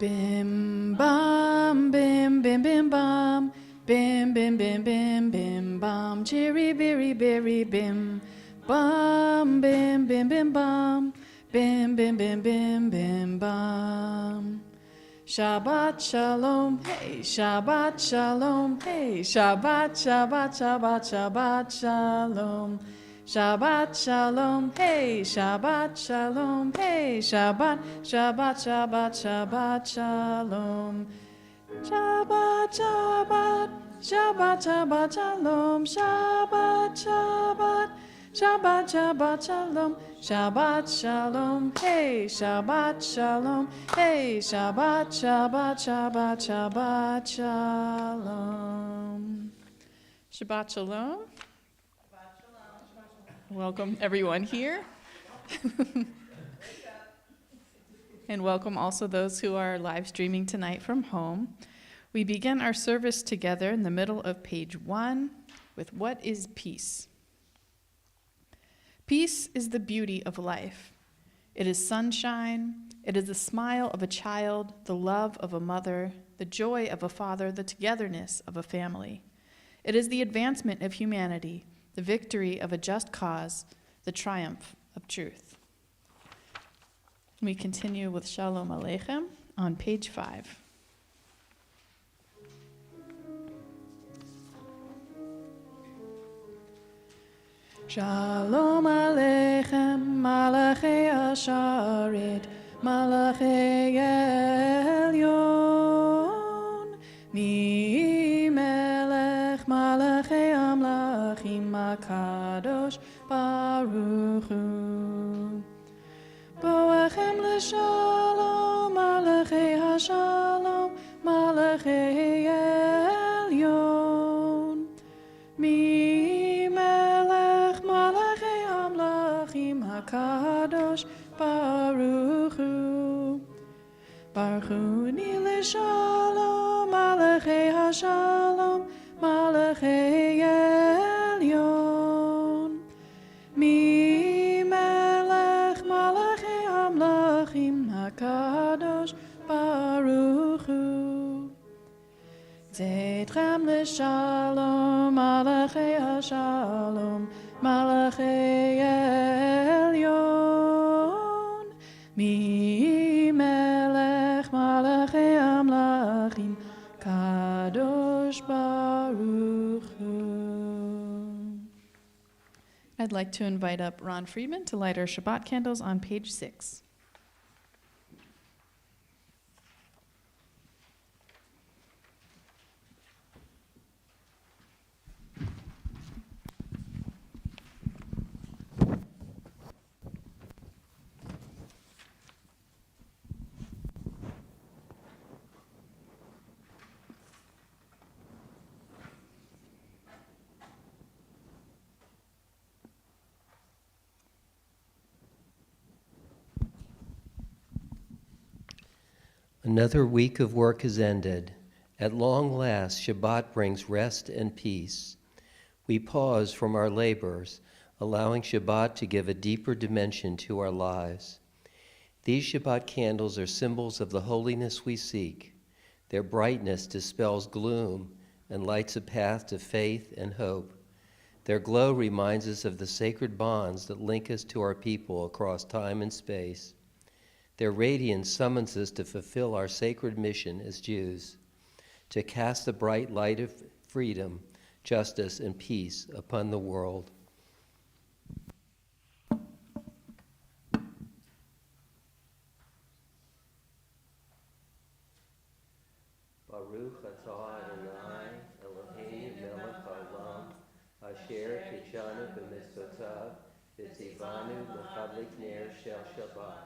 Bim bam, bim bim bim bam, bim bim bim bim bim bam, chiri biri biri bim bam, bim bim bim bam, bim bim bim bim bim bam. Shabbat shalom, hey, Shabbat shalom, hey, Shabbat, Shabbat, Shabbat, Shabbat shalom. Shabbat shalom, hey, Shabbat shalom, hey, Shabbat, Shabbat, Shabbat, Shabbat shalom. Shabbat, Shabbat, Shabbat, Shabbat shalom, Shabbat, Shabbat, Shabbat, Shabbat shalom, Shabbat shalom, hey, Shabbat shalom, hey, Shabbat, Shabbat, Shabbat, Shabbat shalom. Shabbat shalom. Welcome everyone here. And welcome also those who are live streaming tonight from home. We begin our service together in the middle of page 1 with What is Peace? Peace is the beauty of life. It is sunshine. It is the smile of a child, the love of a mother, the joy of a father, the togetherness of a family. It is the advancement of humanity, the victory of a just cause, the triumph of truth. We continue with Shalom Aleichem on page 5. Shalom Aleichem, Malachei Asharet, Malachei Elyon, Mi Melech Malachei Amlachim HaKadosh Baruch Hu. Boachem l'shalom, Malachei HaShalom, Malachei Elyon, Mi Melech Malachei Amlachim HaKadosh Baruch Hu. Baruch Hu ni l'shalom, Malachei HaShalom, Malachei Elyon, Mi Melech Malachei Amlachim HaKadosh Baruch Hu. Zeitchem l'shalom, Malachei HaShalom, Malachei Elyon, Mi Melech Malachei Amlachim Kadosh Baruch Hu. I'd like to invite up Ron Friedman to light our Shabbat candles on page 6. Another week of work has ended. At long last, Shabbat brings rest and peace. We pause from our labors, allowing Shabbat to give a deeper dimension to our lives. These Shabbat candles are symbols of the holiness we seek. Their brightness dispels gloom and lights a path to faith and hope. Their glow reminds us of the sacred bonds that link us to our people across time and space. Their radiance summons us to fulfill our sacred mission as Jews, to cast the bright light of freedom, justice, and peace upon the world. Baruch atah Adonai, Eloheinu melech haolam, asher kitshanu b'mitzvotav, v'tzivanu l'chadlik ner shel Shabbat.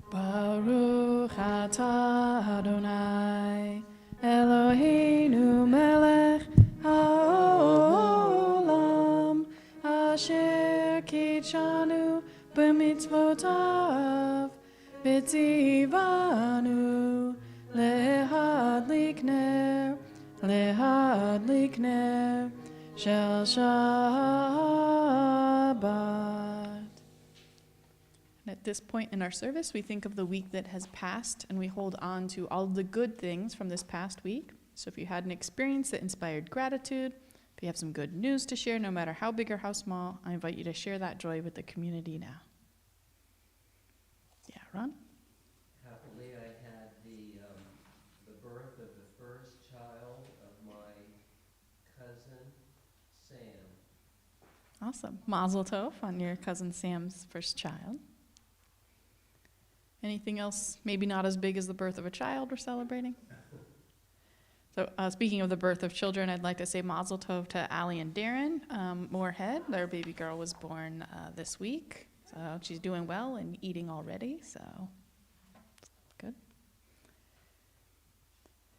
Baruch atah Adonai, Eloheinu melech haolam, asher kitshanu b'mitzvotav, v'tzivanu lehadlik ner shel Shabbat. And at this point in our service, we think of the week that has passed, and we hold on to all the good things from this past week. So if you had an experience that inspired gratitude, if you have some good news to share, no matter how big or how small, I invite you to share that joy with the community now. Yeah, Ron? Happily, I had the birth of the first child of my cousin, Sam. Awesome. Mazel tov on your cousin Sam's first child. Anything else, maybe not as big as the birth of a child we're celebrating? So speaking of the birth of children, I'd like to say mazel tov to Allie and Darren Moorhead. Their baby girl was born this week. So she's doing well and eating already, so good.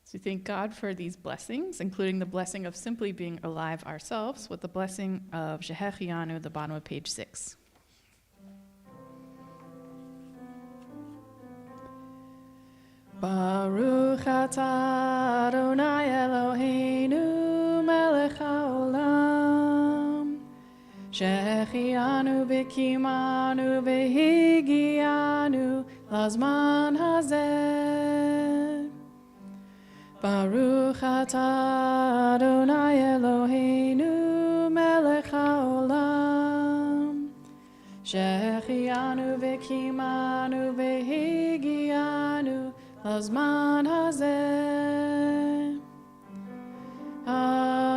So we thank God for these blessings, including the blessing of simply being alive ourselves, with the blessing of Shehechianu at the bottom of page 6. Baruch atah Adonai Eloheinu melech haolam, shehechianu v'kimanu v'higianu lazman hazeh. Baruch atah Adonai Eloheinu melech haolam, shehechianu v'kimanu v'higianu lazman hazeh. Amen.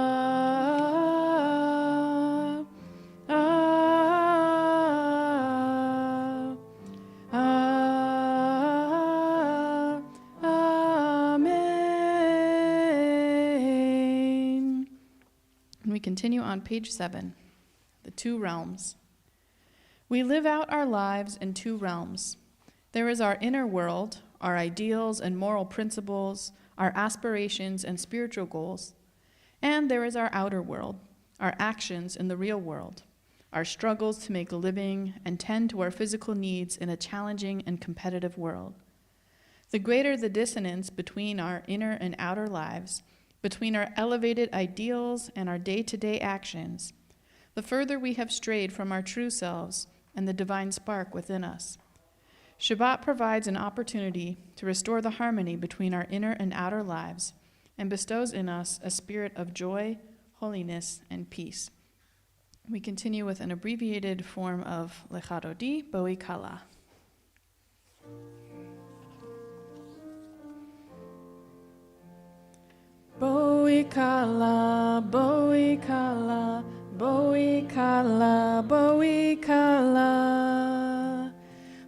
And we continue on page 7, the two realms. We live out our lives in two realms. There is our inner world, our ideals and moral principles, our aspirations and spiritual goals. And there is our outer world, our actions in the real world, our struggles to make a living and tend to our physical needs in a challenging and competitive world. The greater the dissonance between our inner and outer lives, between our elevated ideals and our day-to-day actions, the further we have strayed from our true selves and the divine spark within us. Shabbat provides an opportunity to restore the harmony between our inner and outer lives and bestows in us a spirit of joy, holiness, and peace. We continue with an abbreviated form of Lechadodi, Boi Kala. Boi Kala, Boi Kala, Boi Kala, Boi Kala.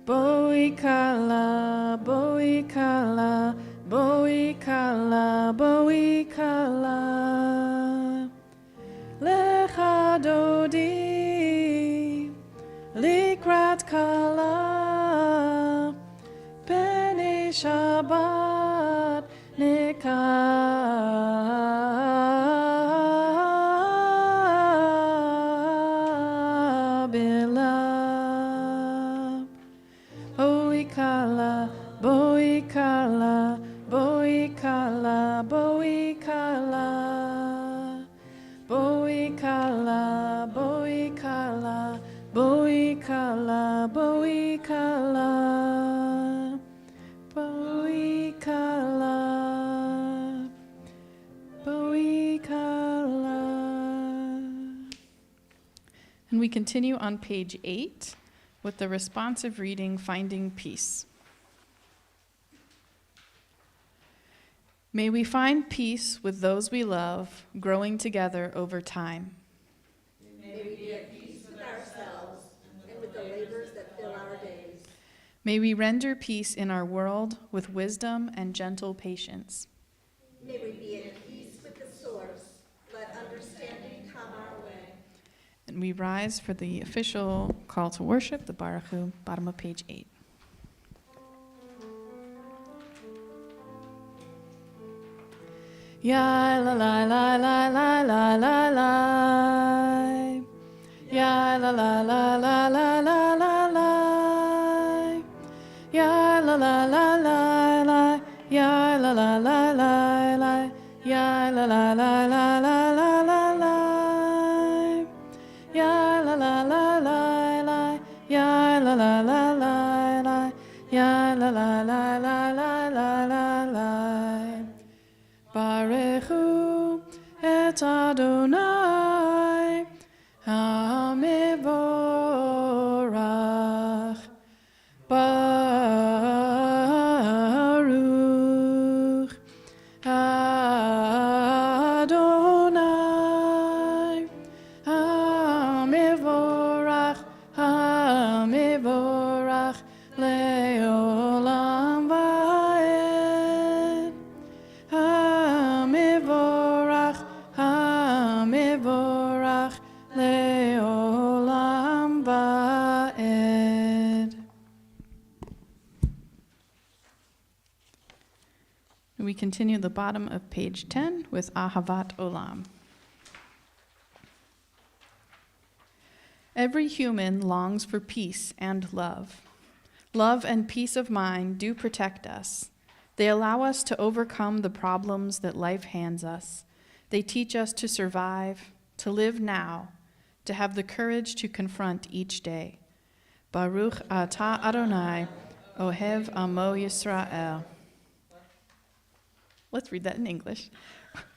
Boi Kala, Boi Kala, Boi Kala, Boi Kala. Lecha Dodi, Likrat Kala, Pene Shabbat Nekabela. Boi Kala, Boi Kala, Boi Kala, Boi Kala. Boi Kala, Boi Kala, Boi Kala, Boi Kala. Boi Kala, Boi Kala. And we continue on page 8 with the responsive reading, Finding Peace. May we find peace with those we love, growing together over time. May we be at peace with ourselves and with the labors that fill our days. May we render peace in our world with wisdom and gentle patience. May we be at peace with the source. Let understanding come our way. And we rise for the official call to worship, the Baruch Hu, bottom of page 8. Ya la la la la la la la la. Ya la la la la la la la la. Ya la la la la la. Ya la la la la la. Ya la la la la la la la la. Ya la la la la la. Ya la la la la. Barechu et Adonai HaMevorach. Baruch Adonai HaMevorach, HaMevorach leolam vaed. HaMevorach, HaMevorach leolam vaed. We continue the bottom of page 10 with Ahavat Olam. Every human longs for peace and love. Love and peace of mind do protect us. They allow us to overcome the problems that life hands us. They teach us to survive, to live now, to have the courage to confront each day. Baruch atah Adonai, Ohev Amo Yisrael. Let's read that in English.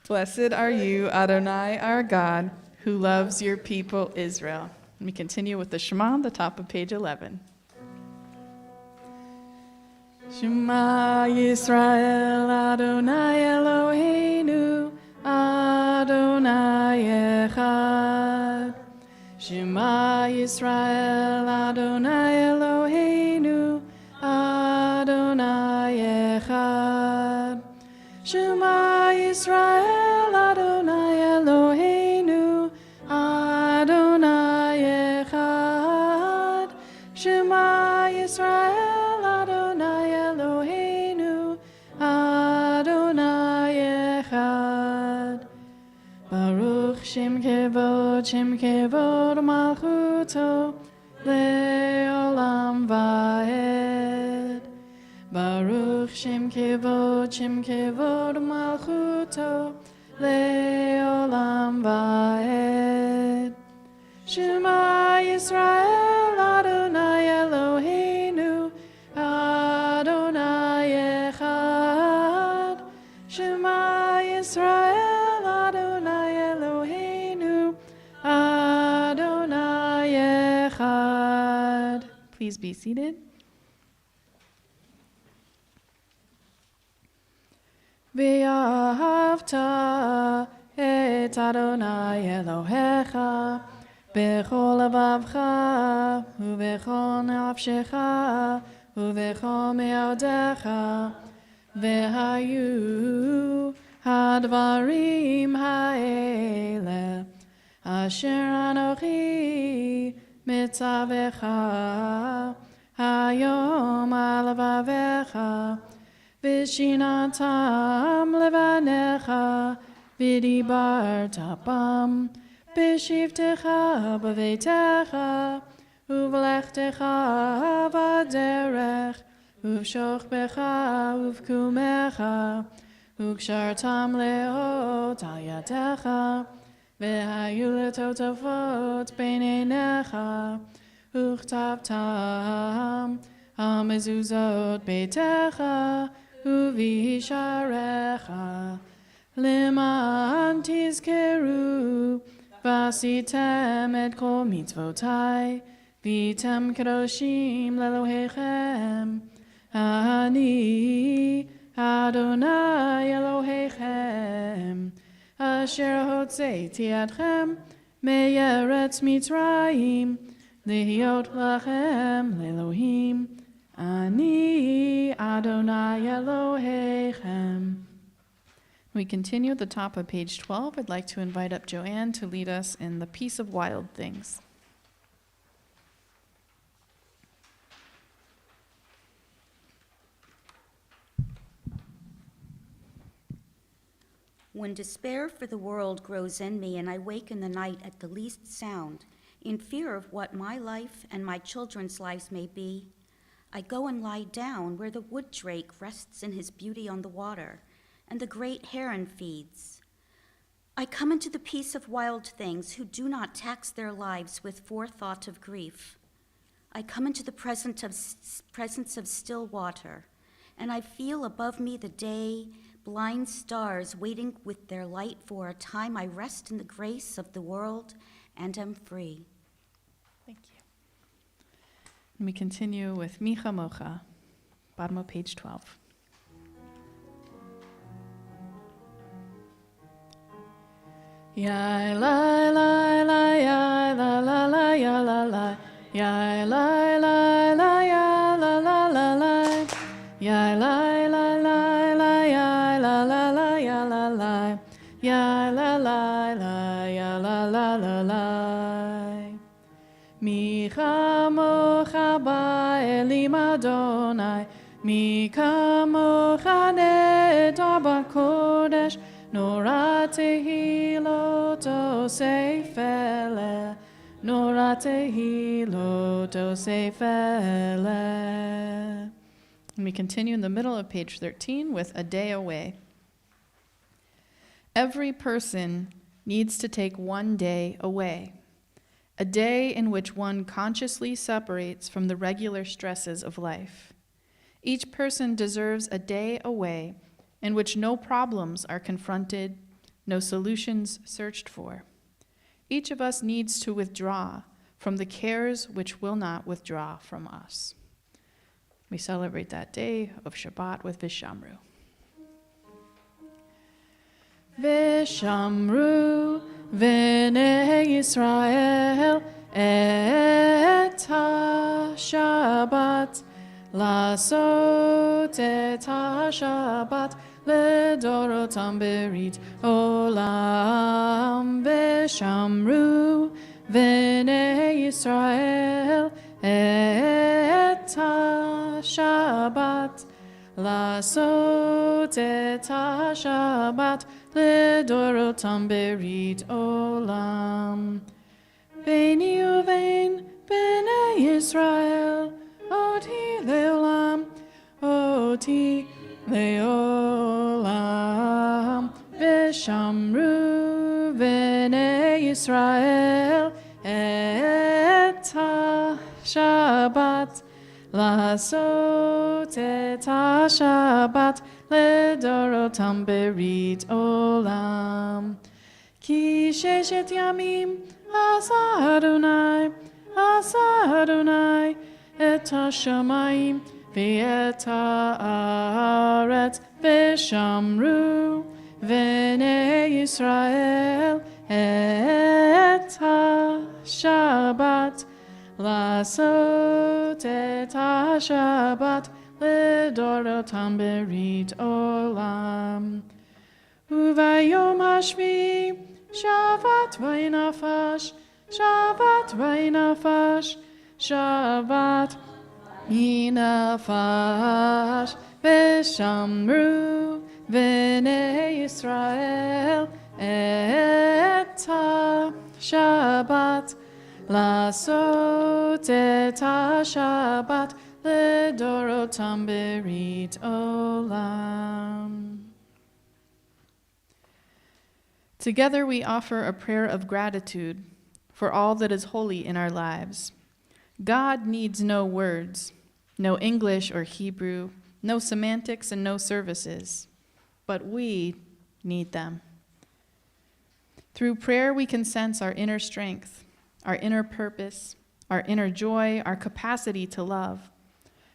Blessed are you, Adonai, our God, who loves your people Israel. Let me continue with the Shema on the top of page 11. Shema Yisrael, Adonai Eloheinu, Adonai Echad. Shema Yisrael, Adonai Eloheinu, Adonai Echad. Shema Yisrael, Adonai Eloheinu, Adonai Echad. Shema Yisrael, Adonai Eloheinu, Adonai Echad. Baruch Shem Kevod Malchuto, Leolam Vaed. Baruch Shem Kevod Malchuto, Leolam Vaed. Shema Yisrael, Adonai Eloheinu, Adonai Echad. Shema Yisrael, Adonai Eloheinu, Adonai Echad. Please be seated. Ve'ahavta et Adonai Elohecha bechol levavcha uvechol nafshecha uvechol me'odecha ve'hayu hadvarim ha'ele asher anochi mitzavecha hayom al levavecha Vishinatam levanecha, vidibarta bam, bishivtecha b'veitecha, uvlechtecha vaderech, uvshochbecha uvkumecha, ukshartam leot al yadecha, vehayu letotafot beinenecha, uchtavtam, hamezuzot beitecha, Uvisharecha Leman Tizkeru Vasitem et kol mitzvotai Vitem kadoshim lelohechem Ani Adonai Elohechem Asher hotzeiti adchem Me'eretz Mitzrayim Lihiot lachem lelohim Ani Adonai Elohechem. We continue at the top of page 12. I'd like to invite up Joanne to lead us in the Peace of Wild Things. When despair for the world grows in me and I wake in the night at the least sound, in fear of what my life and my children's lives may be, I go and lie down where the wood drake rests in his beauty on the water, and the great heron feeds. I come into the peace of wild things who do not tax their lives with forethought of grief. I come into the presence of still water, and I feel above me the day blind stars waiting with their light for a time I rest in the grace of the world and am free. Thank you. And we continue with Micha Mocha, bottom of page 12. Ya la la la ya la la la ya la la ya la la la ya la la la la ya la la la la ya la la la ya la la ya la la la ya la la la la Micha mocha ba elim Adonai Micha mocha nedar b'kodesh Nora tehilo tosefele, Nora tehilo tosefele. And we continue in the middle of page 13 with a day away. Every person needs to take one day away, a day in which one consciously separates from the regular stresses of life. Each person deserves a day away in which no problems are confronted, no solutions searched for. Each of us needs to withdraw from the cares which will not withdraw from us. We celebrate that day of Shabbat with Vishamru. Vishamru v'nei Yisrael et ha-Shabbat Lasot et ha-Shabbat ledorotam berit olam Vishamru v'nei Yisrael et ha-Shabbat Lasot et ha-Shabbat ledorotam berit olam Beini uvein b'nei Yisrael Oti leolam, oti leolam, Vishamru v'nei Yisrael et ha-Shabbat, Lasot et ha-Shabbat, ledorotam berit olam. Ki sheshet yamim asa Adonai, et ha-shamayim v'et ha'aretz v'shamru v'nei Yisrael et ha-Shabbat Lasot et ha-Shabbat ledorotam berit olam Uvayom hashvi Shabbat v'nafash Shabbat v'nafash Shabbat inafash v'shamru v'nei Yisrael et ha-Shabbat Lasot et ha-Shabbat ledorotam berit olam. Together we offer a prayer of gratitude for all that is holy in our lives. God needs no words, no English or Hebrew, no semantics and no services, but we need them. Through prayer, we can sense our inner strength, our inner purpose, our inner joy, our capacity to love.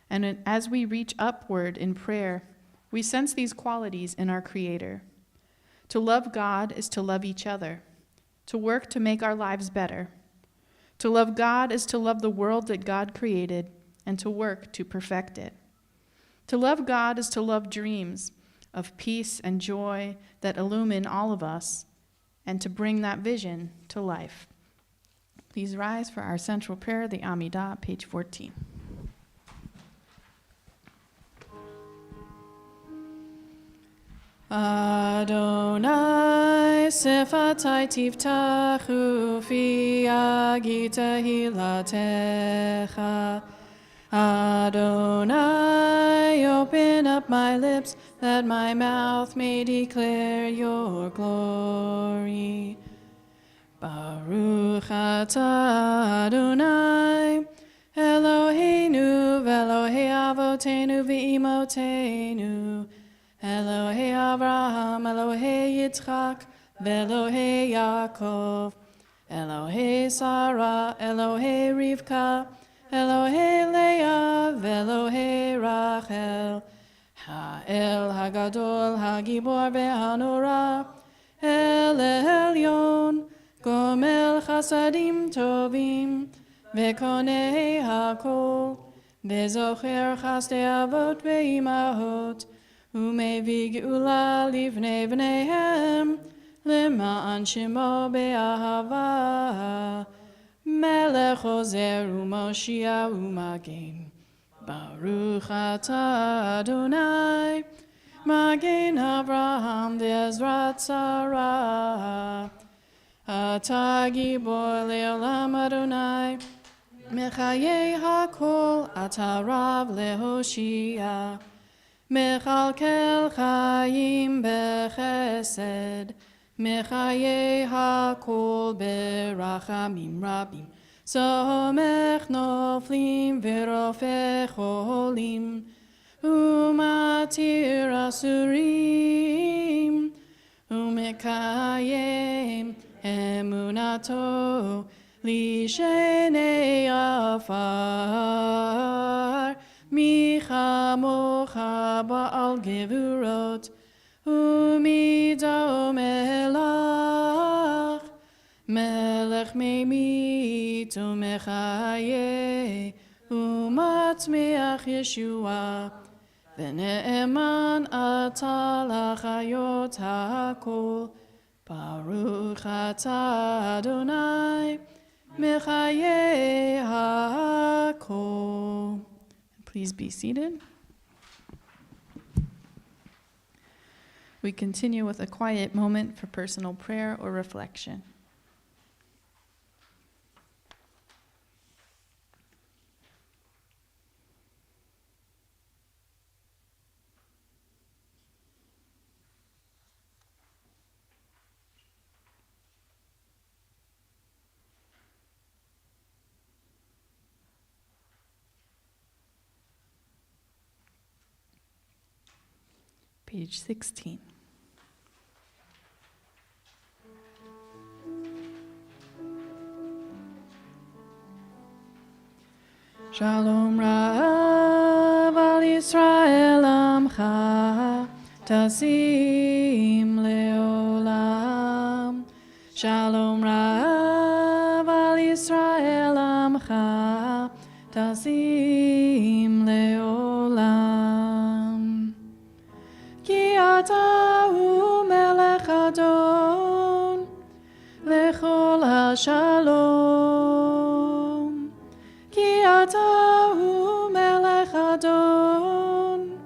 And as we reach upward in prayer, we sense these qualities in our Creator. To love God is to love each other, to work to make our lives better. To love God is to love the world that God created and to work to perfect it. To love God is to love dreams of peace and joy that illumine all of us and to bring that vision to life. Please rise for our central prayer, the Amidah, page 14. Adonai sefatai tiftachu fi agita hilatecha. Adonai, open up my lips that my mouth may declare your glory. Baruch atah Adonai, Eloheinu v'Elohei avotenu v'imotenu, Elohei Avraham, Elohei Yitzchak, Velohei Yaakov, Elohei Sarah, Elohei Rivka, Elohei Leah, Velohei Rachel, Ha'el Hagadol, Hagibor ve'hanora, El Elyon, Gomel Chasadim Tovim, Vekonei Hakol, Vezocher Chasdei Avot ve'imahot, Umevig ula livnei bneihem, למען שמו באהבה, מלך עוזר ומושיע ומגן. ברוך אתה אדוני, מגן אברהם ועזרת שרה. אתה גיבור לעולם אדוני, מחיי הכל אתה רב להושיע. מכלכל חיים בחסד, מחיי הכל ברחמים רבים. סומך נופלים ורופא חולים, ומתיר אסורים, ומקיים אמונתו לשני עפר. מי כמוך בעל גבורות, ומידו מלך, מלך ממית ומחיה, ומצמיח ישועה, ונאמן אתה לחיות הכל. ברוך אתה אדוני, מחיי הכל. Please be seated. We continue with a quiet moment for personal prayer or reflection. Page 16. Shalom Rav al Yisrael Amcha, Tasim Leolam. Shalom Rav al Yisrael Amcha, Tasim Leolam. Ki ata hu melech adon, lechol hashalom. Ki ata hu melech adon,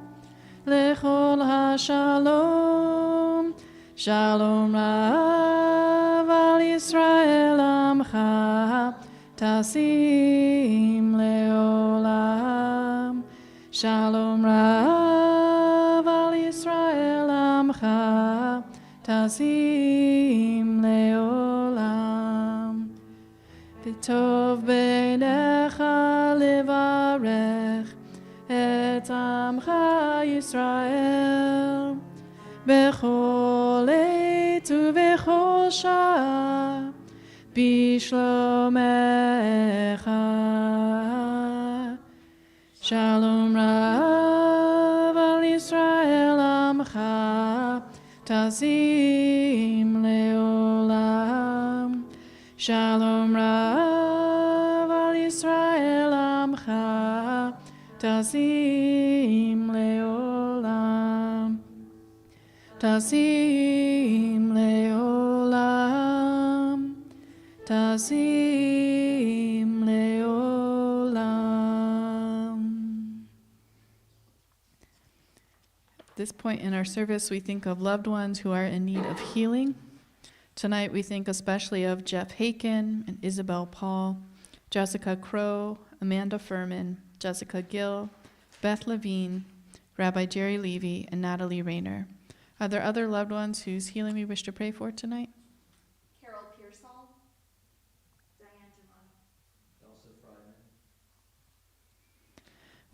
lechol hashalom. Shalom Rav al Yisrael amcha, tasim leolam. Shalom Rav al Yisrael amcha, tasim leolam. V'tov beinecha levarech et amcha Yisrael bechol עת ובכל שעה בשלומך. שלום רב על ישראל עמך, תשים לעולם. שלום רב על ישראל עמך, תשים לעולם. תשים לעולם. תשים לעולם. At this point in our service, we think of loved ones who are in need of healing. Tonight, we think especially of Jeff Haken and Isabel Paul, Jessica Crow, Amanda Furman, Jessica Gill, Beth Levine, Rabbi Jerry Levy, and Natalie Rayner. Are there other loved ones whose healing we wish to pray for tonight? Carol Pearsall, Diane Jamon. Elsa Fryman.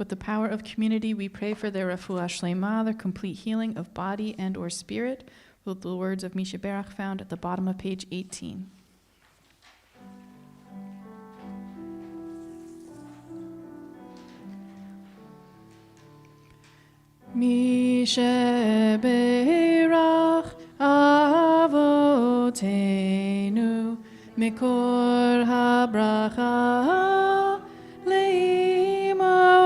With the power of community, we pray for their refuah shlema, their complete healing of body and or spirit, with the words of Misha Berach found at the bottom of page 18. Misha Berach Avotenu Mikor HaBracha Leimotenu.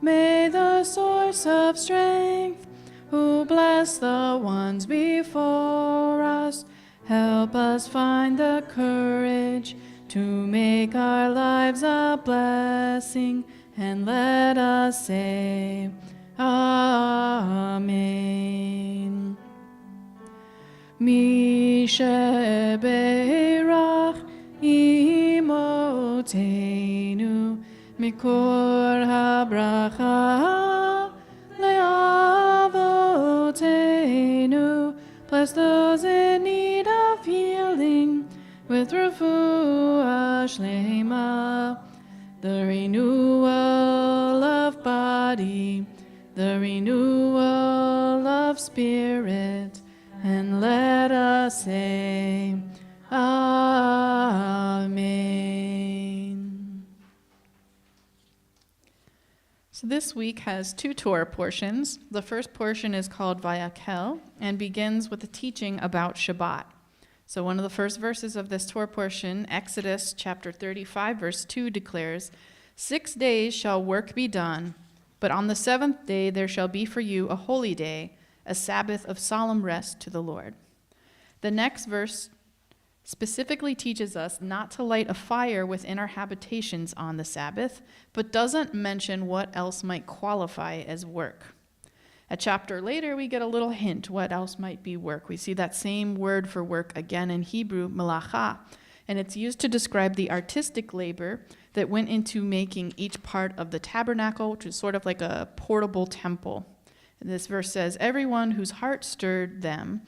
May the source of strength, who bless the ones before us, help us find the courage to make our lives a blessing, and let us say, Amen. Misheberach imotenu mikor habracha leavotenu. Bless those in need of healing with refuah shlema, the renewal of body, the renewal of spirit, and let us say, Amen. So this week has two Torah portions. The first portion is called Vayakel and begins with a teaching about Shabbat. So one of the first verses of this Torah portion, Exodus chapter 35, verse 2, declares, 6 days shall work be done, but on the seventh day there shall be for you a holy day, a Sabbath of solemn rest to the Lord. The next verse specifically teaches us not to light a fire within our habitations on the Sabbath, but doesn't mention what else might qualify as work. A chapter later, we get a little hint what else might be work. We see that same word for work again in Hebrew, melacha, and it's used to describe the artistic labor that went into making each part of the tabernacle, which is sort of like a portable temple. And this verse says, everyone whose heart stirred them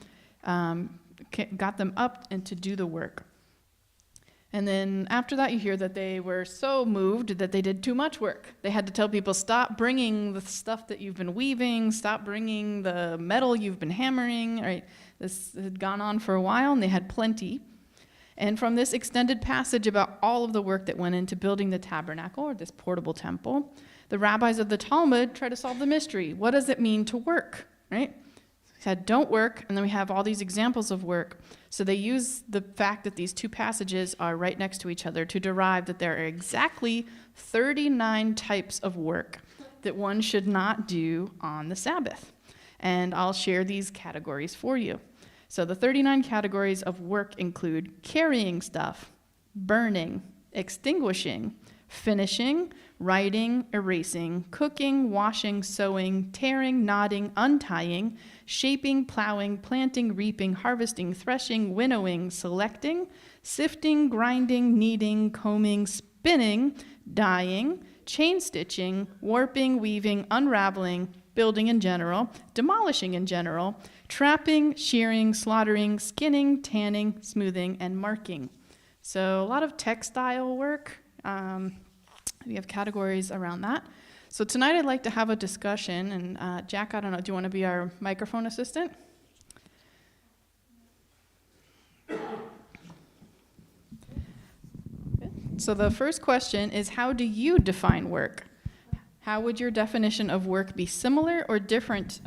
got them up and to do the work. And then after that, you hear that they were so moved that they did too much work. They had to tell people, stop bringing the stuff that you've been weaving, stop bringing the metal you've been hammering, right? This had gone on for a while, and they had plenty. And from this extended passage about all of the work that went into building the tabernacle, or this portable temple, the rabbis of the Talmud try to solve the mystery. What does it mean to work, right? We said, don't work, and then we have all these examples of work. So they use the fact that these two passages are right next to each other to derive that there are exactly 39 types of work that one should not do on the Sabbath. And I'll share these categories for you. So the 39 categories of work include carrying stuff, burning, extinguishing, finishing, writing, erasing, cooking, washing, sewing, tearing, knotting, untying, shaping, plowing, planting, reaping, harvesting, threshing, winnowing, selecting, sifting, grinding, kneading, combing, spinning, dyeing, chain stitching, warping, weaving, unraveling, building in general, demolishing in general, trapping, shearing, slaughtering, skinning, tanning, smoothing, and marking. So a lot of textile work. We have categories around that. So tonight I'd like to have a discussion, and Jack, I don't know, do you want to be our microphone assistant? So the first question is, how do you define work? How would your definition of work be similar or different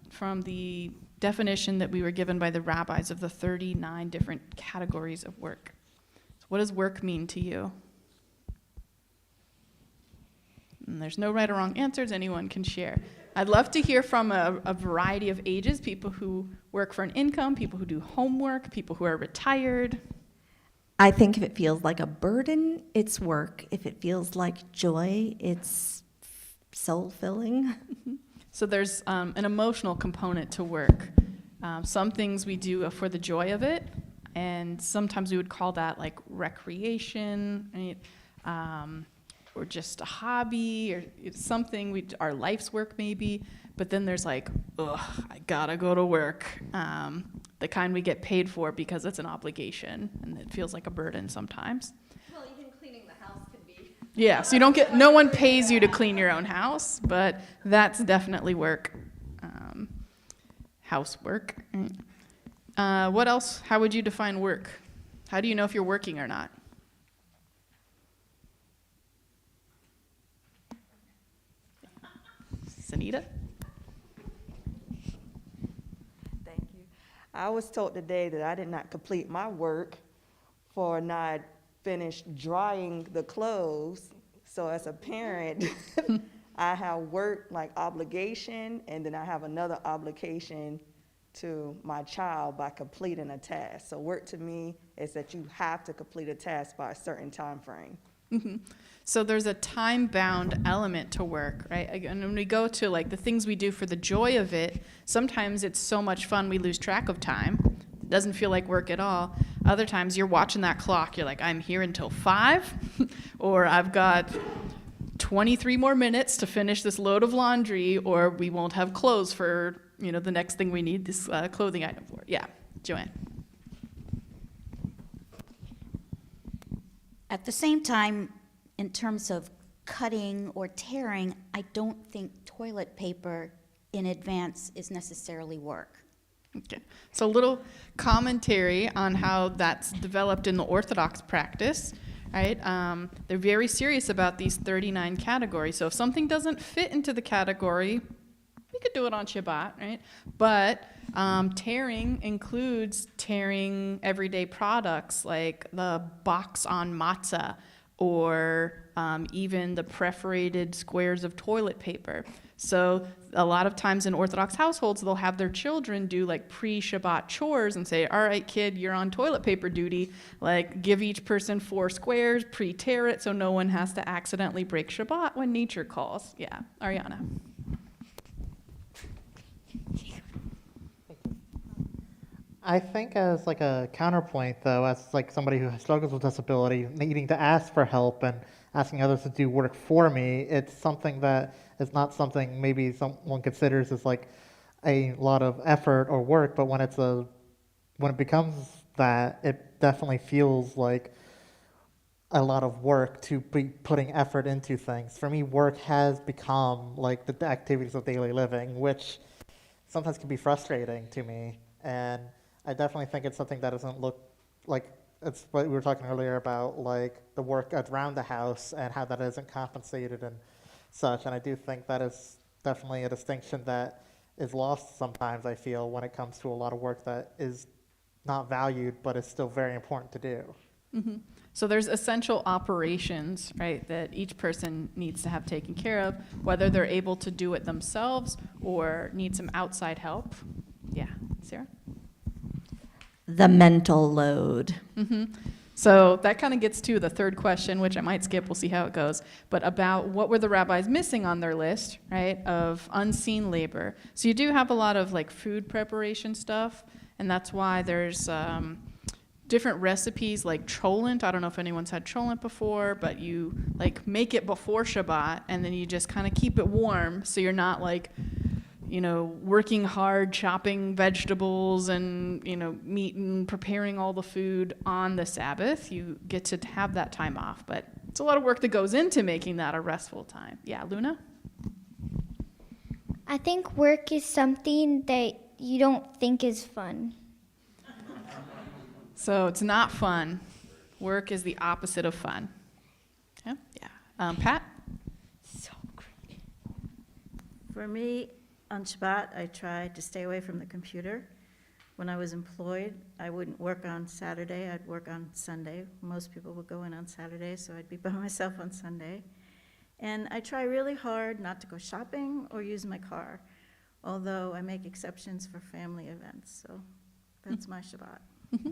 from the definition that we were given by the rabbis of the 39 different categories of work? So what does work mean to you? And there's no right or wrong answers anyone can share. I'd love to hear from a variety of ages, people who work for an income, people who do homework, people who are retired. I think if it feels like a burden, it's work. If it feels like joy, it's soul-filling. So there's an emotional component to work. Some things we do for the joy of it, and sometimes we would call that like recreation, right? Or just a hobby, or it's something our life's work maybe. But then there's like, I gotta go to work. The kind we get paid for because it's an obligation, and it feels like a burden sometimes. Well, even cleaning the house can be Yeah, so you don't get, no one pays you to clean your own house, but that's definitely work. Housework. What else? How would you define work? How do you know if you're working or not? Sanita? Thank you. I was told today that I did not complete my work for not finished drying the clothes. So as a parent, I have work like obligation, and then I have another obligation to my child by completing a task. So work to me is that you have to complete a task by a certain time frame. Mm-hmm. So there's a time-bound element to work, right? And when we go to like the things we do for the joy of it, sometimes it's so much fun we lose track of time. It doesn't feel like work at all. Other times you're watching that clock, you're like, I'm here until 5, or I've got 23 more minutes to finish this load of laundry, or we won't have clothes for, the next thing we need this clothing item for. Yeah, Joanne. At the same time, in terms of cutting or tearing, I don't think toilet paper in advance is necessarily work. Okay, so a little commentary on how that's developed in the Orthodox practice, right? They're very serious about these 39 categories. So if something doesn't fit into the category, we could do it on Shabbat, right? But tearing includes tearing everyday products like the box on matzah, or even the perforated squares of toilet paper. So a lot of times in Orthodox households, they'll have their children do like pre-Shabbat chores and say, all right, kid, you're on toilet paper duty. Like, give each person 4 squares, pre-tear it so no one has to accidentally break Shabbat when nature calls. Yeah, Ariana. I think as like a counterpoint, though, as like somebody who struggles with disability, needing to ask for help and asking others to do work for me, it's something that is not something maybe someone considers as like a lot of effort or work, but when it becomes that, it definitely feels like a lot of work to be putting effort into things. For me, work has become like the activities of daily living, which sometimes can be frustrating to me. And I definitely think it's something that doesn't look like, it's what we were talking earlier about, like the work around the house and how that isn't compensated and such. And I do think that is definitely a distinction that is lost sometimes, I feel, when it comes to a lot of work that is not valued, but is still very important to do. Mm-hmm. So there's essential operations, right, that each person needs to have taken care of, whether they're able to do it themselves or need some outside help. Yeah, Sarah? The mental load. Mm-hmm. So that kind of gets to the third question, which I might skip, we'll see how it goes, but about what were the rabbis missing on their list, right, of unseen labor. So you do have a lot of like food preparation stuff, and that's why there's different recipes like cholent. I don't know if anyone's had cholent before, but you like make it before Shabbat, and then you just kind of keep it warm so you're not like, working hard, chopping vegetables and, meat and preparing all the food on the Sabbath. You get to have that time off, but it's a lot of work that goes into making that a restful time. Yeah, Luna? I think work is something that you don't think is fun. So it's not fun. Work is the opposite of fun. Yeah. Pat? So great. For me, on Shabbat, I tried to stay away from the computer. When I was employed, I wouldn't work on Saturday, I'd work on Sunday. Most people would go in on Saturday, so I'd be by myself on Sunday. And I try really hard not to go shopping or use my car, although I make exceptions for family events, so that's my Shabbat. Mm-hmm.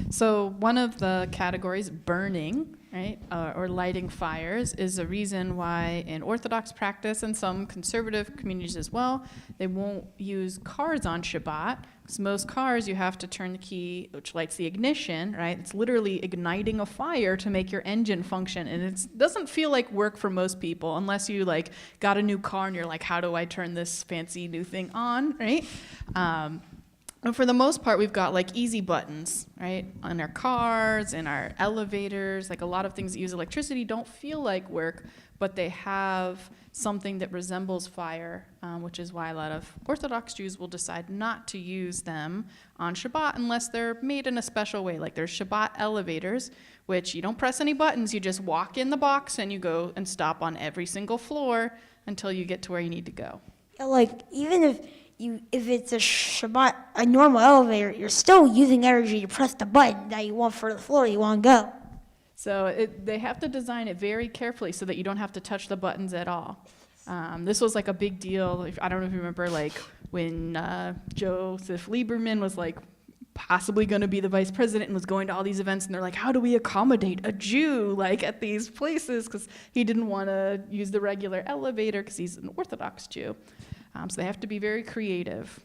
So one of the categories, burning, right, or lighting fires, is a reason why in Orthodox practice and some conservative communities as well, they won't use cars on Shabbat, because most cars you have to turn the key, which lights the ignition, right? It's literally igniting a fire to make your engine function, and it doesn't feel like work for most people unless you like got a new car and you're like, how do I turn this fancy new thing on, right? And for the most part, we've got like easy buttons, right? On our cars, in our elevators, like a lot of things that use electricity don't feel like work, but they have something that resembles fire, which is why a lot of Orthodox Jews will decide not to use them on Shabbat unless they're made in a special way. Like there's Shabbat elevators, which you don't press any buttons, you just walk in the box and you go and stop on every single floor until you get to where you need to go. Like, even if it's a Shabbat, a normal elevator, you're still using energy to press the button that you want for the floor you want to go. So they have to design it very carefully so that you don't have to touch the buttons at all. This was like a big deal. I don't know if you remember, like when Joseph Lieberman was like possibly going to be the vice president and was going to all these events, and they're like, how do we accommodate a Jew like at these places? Because he didn't want to use the regular elevator because he's an Orthodox Jew. So they have to be very creative.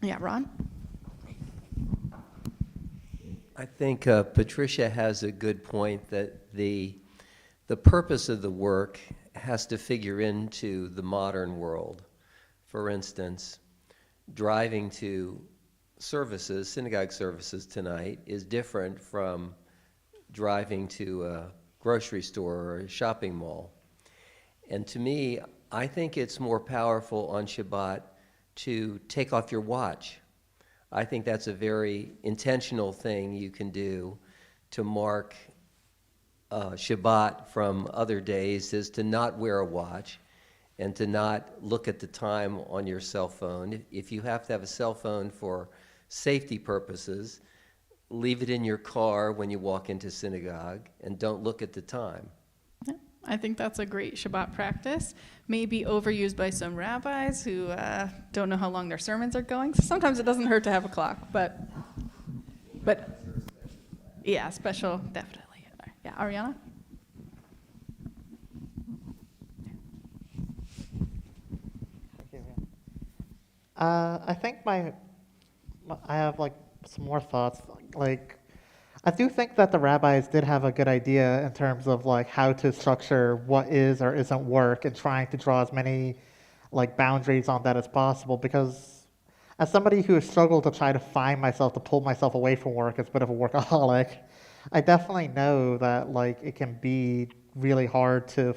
Yeah, Ron? I think Patricia has a good point that the purpose of the work has to figure into the modern world. For instance, driving to services, synagogue services tonight is different from driving to a grocery store or a shopping mall. And to me, I think it's more powerful on Shabbat to take off your watch. I think that's a very intentional thing you can do to mark Shabbat from other days, is to not wear a watch and to not look at the time on your cell phone. If you have to have a cell phone for safety purposes, leave it in your car when you walk into synagogue and don't look at the time. Yeah, I think that's a great Shabbat practice. Maybe overused by some rabbis who don't know how long their sermons are going. So sometimes it doesn't hurt to have a clock, but yeah, special, definitely. Yeah, Ariana? I think I have like some more thoughts. Like, I do think that the rabbis did have a good idea in terms of like how to structure what is or isn't work and trying to draw as many like boundaries on that as possible, because as somebody who has struggled to try to find myself, to pull myself away from work as a bit of a workaholic, I definitely know that like it can be really hard to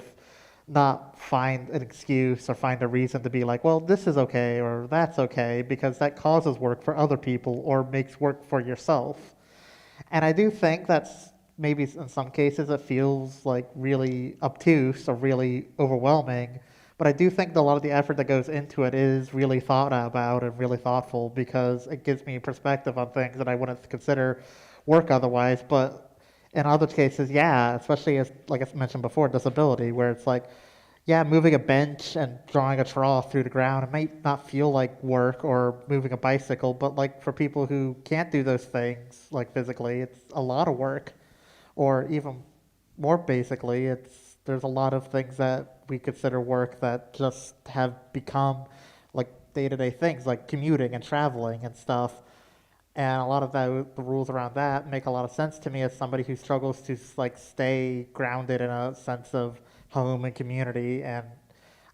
not find an excuse or find a reason to be like, well, this is okay or that's okay, because that causes work for other people or makes work for yourself. And I do think that's maybe in some cases it feels like really obtuse or really overwhelming, but I do think that a lot of the effort that goes into it is really thought about and really thoughtful, because it gives me perspective on things that I wouldn't consider work otherwise. But in other cases, yeah, especially as, like I mentioned before, disability, where it's like, yeah, moving a bench and drawing a trough through the ground, it might not feel like work, or moving a bicycle, but like for people who can't do those things, like physically, it's a lot of work. Or even more basically, there's a lot of things that we consider work that just have become like day-to-day things, like commuting and traveling and stuff. And a lot of the rules around that make a lot of sense to me as somebody who struggles to like stay grounded in a sense of home and community. And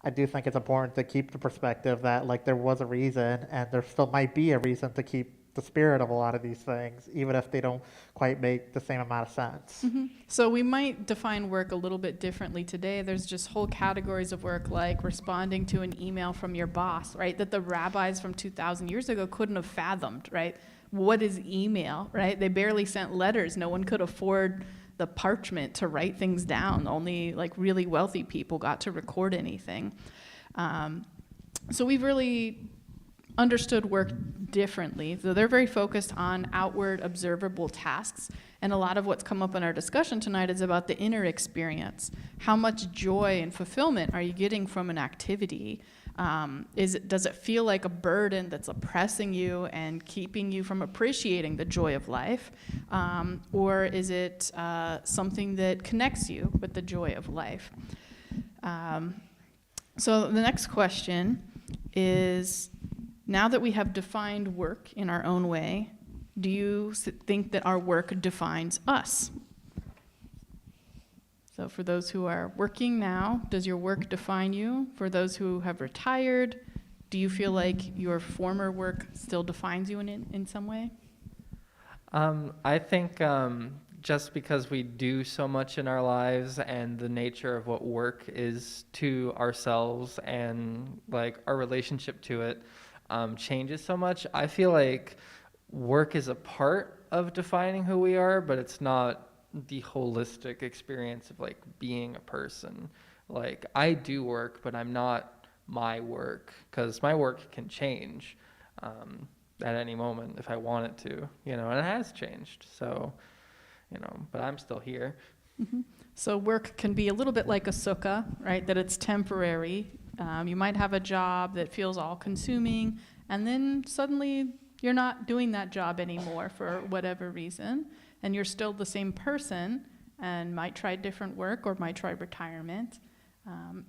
I do think it's important to keep the perspective that like there was a reason, and there still might be a reason to keep the spirit of a lot of these things, even if they don't quite make the same amount of sense. Mm-hmm. So we might define work a little bit differently today. There's just whole categories of work, like responding to an email from your boss, right? That the rabbis from 2,000 years ago couldn't have fathomed, right? What is email, right? They barely sent letters. No one could afford the parchment to write things down. Only like really wealthy people got to record anything. So we've really understood work differently. So they're very focused on outward observable tasks. And a lot of what's come up in our discussion tonight is about the inner experience. How much joy and fulfillment are you getting from an activity? Does it feel like a burden that's oppressing you and keeping you from appreciating the joy of life? Or is it something that connects you with the joy of life? So the next question is, now that we have defined work in our own way, do you think that our work defines us? So for those who are working now, does your work define you? For those who have retired, Do you feel like your former work still defines you in some way? I think just because we do so much in our lives and the nature of what work is to ourselves and like our relationship to it changes so much, I feel like work is a part of defining who we are, but it's not the holistic experience of like being a person. Like I do work, but I'm not my work, because my work can change at any moment if I want it to, and it has changed. So, but I'm still here. So work can be a little bit like a sukkah, right? That it's temporary. You might have a job that feels all-consuming, and then suddenly you're not doing that job anymore for whatever reason, and you're still the same person and might try different work or might try retirement.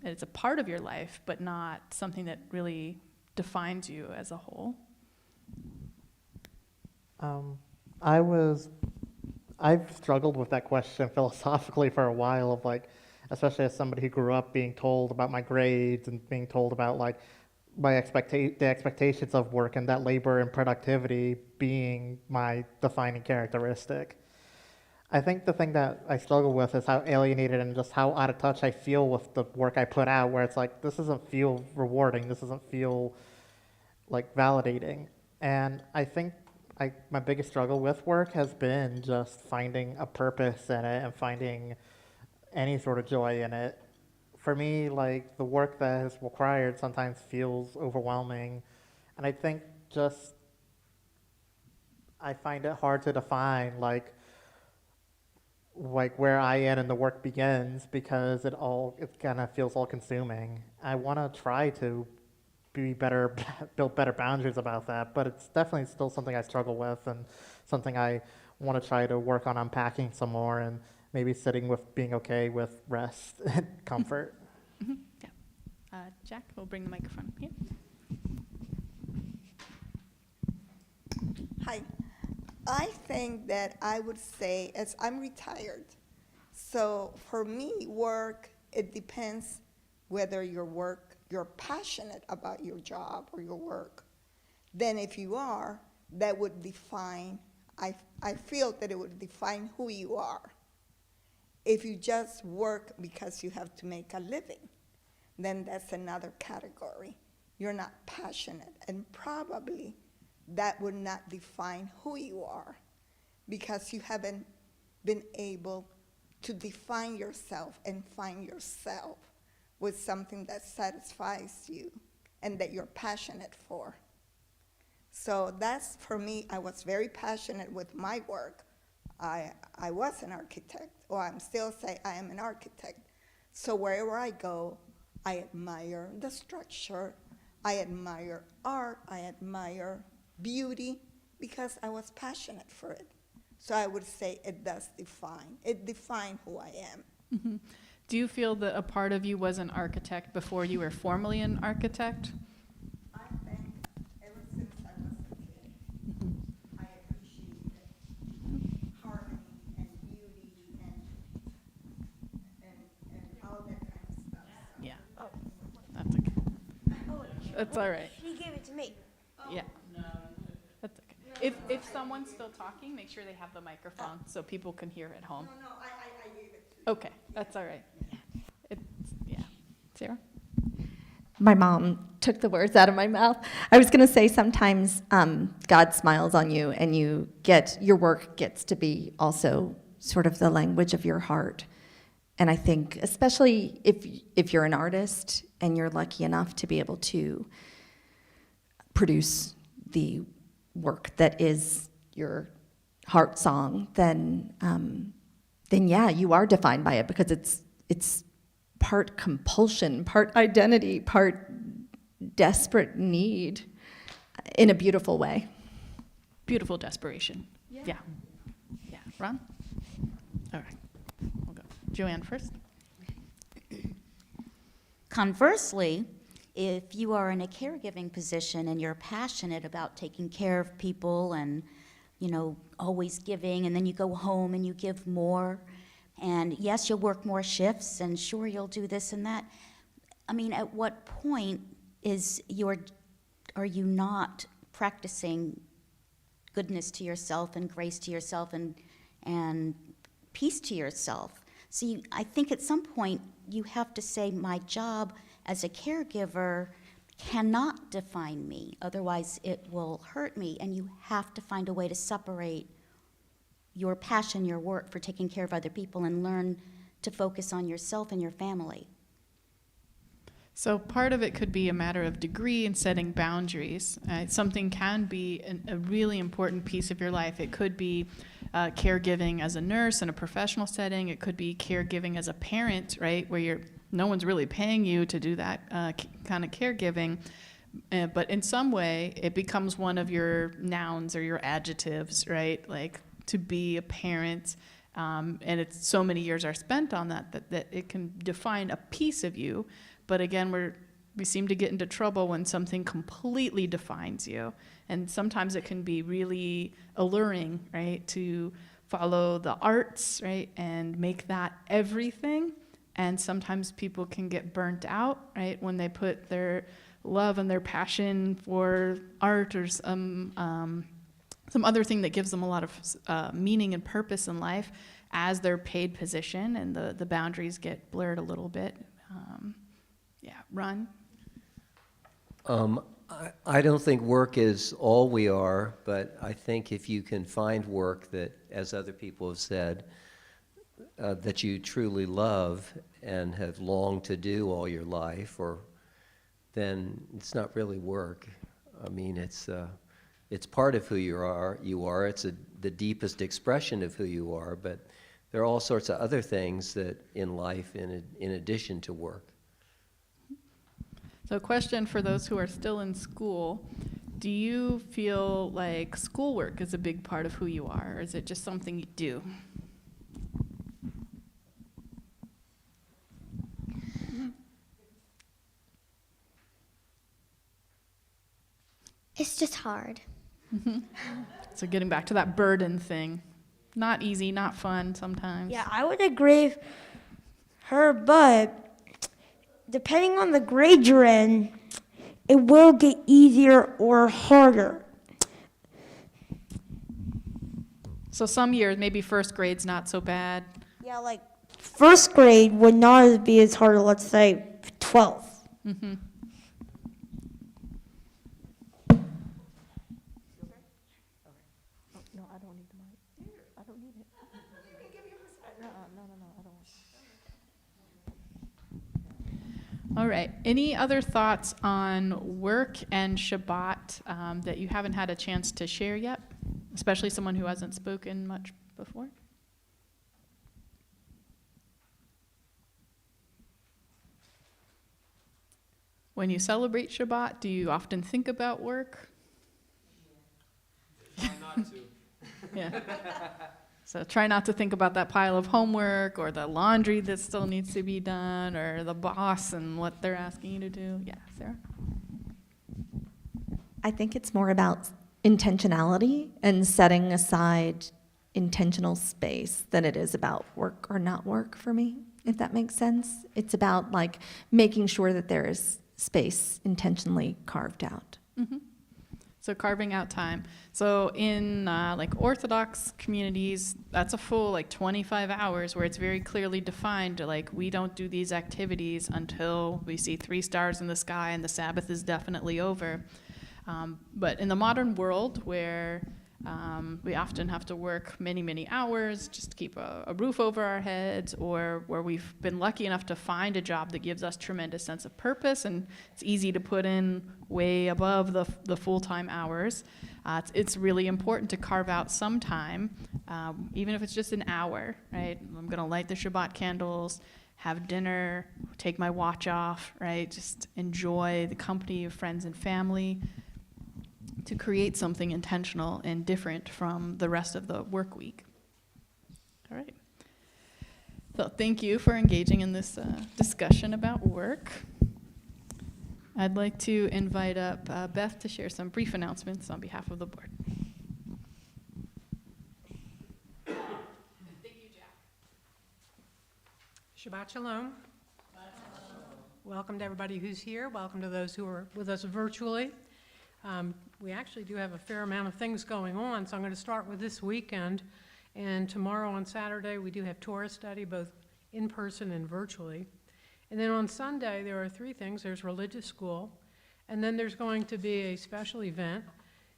It's a part of your life, but not something that really defines you as a whole. I've struggled with that question philosophically for a while of like, especially as somebody who grew up being told about my grades and being told about like the expectations of work and that labor and productivity being my defining characteristic. I think the thing that I struggle with is how alienated and just how out of touch I feel with the work I put out, where it's like, this doesn't feel rewarding, this doesn't feel like validating. And I think my biggest struggle with work has been just finding a purpose in it and finding any sort of joy in it. For me, like the work that is required sometimes feels overwhelming, and I think just I find it hard to define like where I am and the work begins, because it kind of feels all consuming. I want to try to be better, build better boundaries about that, but it's definitely still something I struggle with and something I want to try to work on unpacking some more, and maybe sitting with being okay with rest and comfort. Yeah. Jack, we'll bring the microphone here. Hi. I think that I would say, as I'm retired, so for me, work, it depends whether you're passionate about your job or your work. Then if you are, that would define, I feel that it would define who you are. If you just work because you have to make a living, then that's another category. You're not passionate, and probably that would not define who you are, because you haven't been able to define yourself and find yourself with something that satisfies you and that you're passionate for. So that's, for me, I was very passionate with my work. I was an architect, or I'm still say I am an architect. So wherever I go, I admire the structure, I admire art, I admire beauty, because I was passionate for it. So I would say it defined who I am. Mm-hmm. Do you feel that a part of you was an architect before you were formally an architect? I think ever since I was a kid, I appreciated harmony and beauty and all that kind of stuff. So. Yeah. Oh, that's okay. That's all right. He gave it to me. Yeah. That's okay. If someone's still talking, make sure they have the microphone so people can hear at home. No, I gave it to you. Okay, that's all right. Yeah. Sarah? My mom took the words out of my mouth. I was going to say sometimes God smiles on you, and your work gets to be also sort of the language of your heart. And I think especially if you're an artist and you're lucky enough to be able to produce the work that is your heart song, then yeah, you are defined by it, because it's part compulsion, part identity, part desperate need, in a beautiful way. Beautiful desperation. Yeah. Ron? All right. We'll go. Joanne first. Conversely, if you are in a caregiving position and you're passionate about taking care of people and, always giving, and then you go home and you give more, and yes, you'll work more shifts, and sure, you'll do this and that. I mean, at what point is your are you not practicing goodness to yourself and grace to yourself and peace to yourself? So I think at some point you have to say, my job as a caregiver cannot define me, otherwise it will hurt me, and you have to find a way to separate your passion, your work for taking care of other people, and learn to focus on yourself and your family. So part of it could be a matter of degree and setting boundaries. Something can be a really important piece of your life. It could be caregiving as a nurse in a professional setting. It could be caregiving as a parent, right, where no one's really paying you to do that kind of caregiving. But in some way, it becomes one of your nouns or your adjectives, right? Like to be a parent, and it's so many years are spent on that it can define a piece of you. But again, we seem to get into trouble when something completely defines you. And sometimes it can be really alluring, right, to follow the arts, right, and make that everything. And sometimes people can get burnt out, right, when they put their love and their passion for art or some other thing that gives them a lot of meaning and purpose in life as their paid position, and the boundaries get blurred a little bit. Ron? I don't think work is all we are, but I think if you can find work that, as other people have said, that you truly love and have longed to do all your life, then it's not really work. I mean, it's part of who you are. It's the deepest expression of who you are, but there are all sorts of other things that in life in addition to work. So a question for those who are still in school: do you feel like schoolwork is a big part of who you are, or is it just something you do? It's just hard. So getting back to that burden thing. Not easy, not fun sometimes. Yeah, I would agree with her, but depending on the grade you're in, it will get easier or harder. So some years, maybe first grade's not so bad. Yeah, like first grade would not be as hard as, let's say, 12th. Mm-hmm. No, I don't need the mic. I don't need it. You can give yours. No, I don't want it. All right. Any other thoughts on work and Shabbat that you haven't had a chance to share yet? Especially someone who hasn't spoken much before? When you celebrate Shabbat, do you often think about work? Try not to. Yeah. So try not to think about that pile of homework or the laundry that still needs to be done or the boss and what they're asking you to do. Yeah, Sarah? I think it's more about intentionality and setting aside intentional space than it is about work or not work for me, if that makes sense. It's about like making sure that there is space intentionally carved out. Mm-hmm. So carving out time. So in like Orthodox communities, that's a full like 25 hours where it's very clearly defined, like we don't do these activities until we see 3 stars in the sky and the Sabbath is definitely over. But in the modern world where we often have to work many, many hours just to keep a roof over our heads, or where we've been lucky enough to find a job that gives us tremendous sense of purpose, and it's easy to put in way above the full-time hours. It's really important to carve out some time, even if it's just an hour, right? I'm going to light the Shabbat candles, have dinner, take my watch off, right? Just enjoy the company of friends and family, to create something intentional and different from the rest of the work week. All right. So thank you for engaging in this discussion about work. I'd like to invite up Beth to share some brief announcements on behalf of the board. Thank you, Jack. Shabbat Shalom. Welcome to everybody who's here. Welcome to those who are with us virtually. We actually do have a fair amount of things going on, so I'm going to start with this weekend. And tomorrow on Saturday, we do have Torah study, both in person and virtually. And then on Sunday, there are 3 things. There's religious school, and then there's going to be a special event.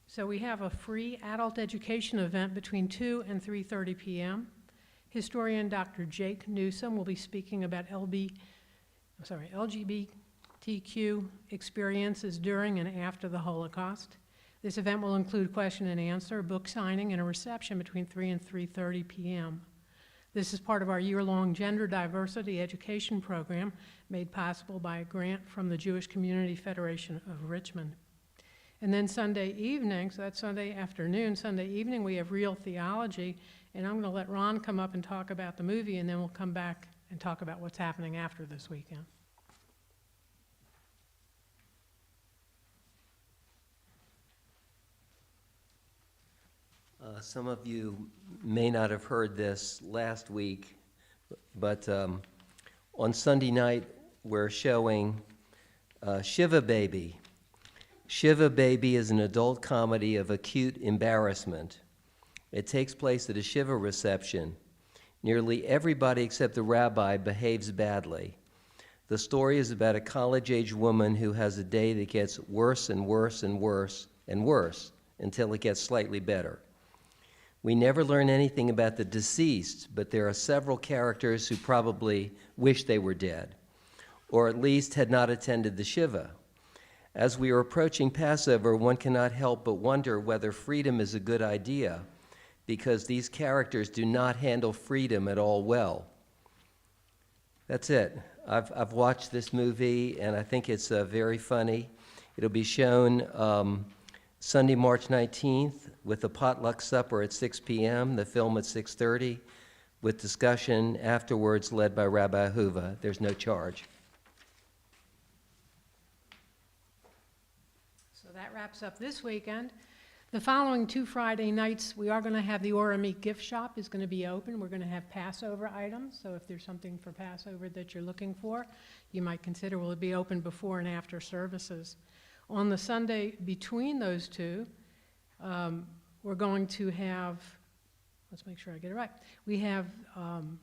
So we have a free adult education event between 2 and 3:30 p.m. Historian Dr. Jake Newsom will be speaking about LGBTQ experiences during and after the Holocaust. This event will include question and answer, book signing, and a reception between 3 and 3:30 p.m. This is part of our year-long gender diversity education program made possible by a grant from the Jewish Community Federation of Richmond. And then Sunday evening, so that's Sunday afternoon, Sunday evening we have Real Theology, and I'm going to let Ron come up and talk about the movie, and then we'll come back and talk about what's happening after this weekend. Some of you may not have heard this last week, but on Sunday night we're showing Shiva Baby. Shiva Baby is an adult comedy of acute embarrassment. It takes place at a Shiva reception. Nearly everybody except the rabbi behaves badly. The story is about a college-age woman who has a day that gets worse and worse and worse and worse until it gets slightly better. We never learn anything about the deceased, but there are several characters who probably wish they were dead, or at least had not attended the Shiva. As we are approaching Passover, one cannot help but wonder whether freedom is a good idea, because these characters do not handle freedom at all well. That's it. I've watched this movie, and I think it's very funny. It'll be shown Sunday, March 19th, with a potluck supper at 6 p.m., the film at 6:30, with discussion afterwards led by Rabbi Huva. There's no charge. So that wraps up this weekend. The following 2 Friday nights, we are going to have the Oramic gift shop is going to be open. We're going to have Passover items, so if there's something for Passover that you're looking for, you might consider will it be open before and after services. On the Sunday between those two, we're going to have, let's make sure I get it right, we have